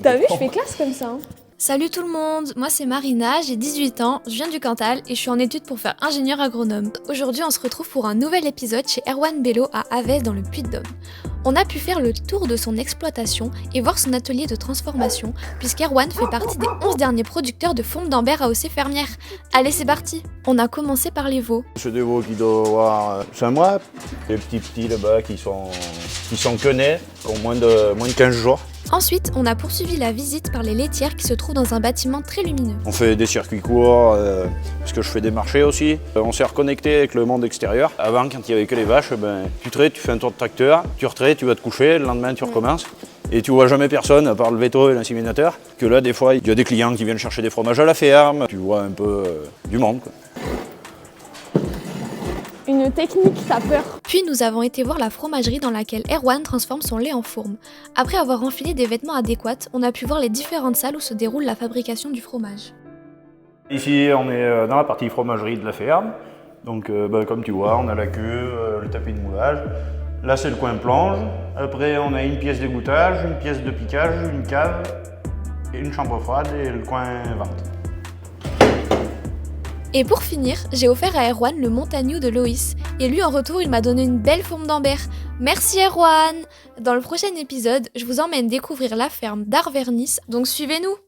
T'as vu, je fais classe comme ça. Salut tout le monde, moi c'est Marina, j'ai 18 ans, je viens du Cantal et je suis en études pour faire ingénieur agronome. Aujourd'hui on se retrouve pour un nouvel épisode chez Erwan Bello à Havès dans le Puy-de-Dôme. On a pu faire le tour de son exploitation et voir son atelier de transformation puisqu'Erwan fait partie des 11 derniers producteurs de fourme d'Ambert AOC Fermière. Allez c'est parti. On a commencé par les veaux. C'est des veaux qui doivent avoir 5 mois, les petits là-bas qui sont quenés, qui ont moins de 15 jours. Ensuite, on a poursuivi la visite par les laitières qui se trouvent dans un bâtiment très lumineux. On fait des circuits courts, parce que je fais des marchés aussi. On s'est reconnecté avec le monde extérieur. Avant, quand il n'y avait que les vaches, tu traites, tu fais un tour de tracteur, tu retraites, tu vas te coucher, le lendemain tu recommences. Et tu vois jamais personne à part le véto et l'inséminateur. Que là, des fois, il y a des clients qui viennent chercher des fromages à la ferme. Tu vois un peu du monde, quoi. Une technique, t'as peur. Puis nous avons été voir la fromagerie dans laquelle Erwan transforme son lait en fourme. Après avoir enfilé des vêtements adéquats, on a pu voir les différentes salles où se déroule la fabrication du fromage. Ici, on est dans la partie fromagerie de la ferme. Donc, comme tu vois, on a la queue, le tapis de moulage. Là, c'est le coin plonge. Après, on a une pièce d'égouttage, une pièce de piquage, une cave, une chambre froide et le coin vente. Et pour finir, j'ai offert à Erwan le Montagnou de Loïs. Et lui, en retour, il m'a donné une belle fourme d'Ambert. Merci Erwan! Dans le prochain épisode, je vous emmène découvrir la ferme d'Arvernis, donc suivez-nous!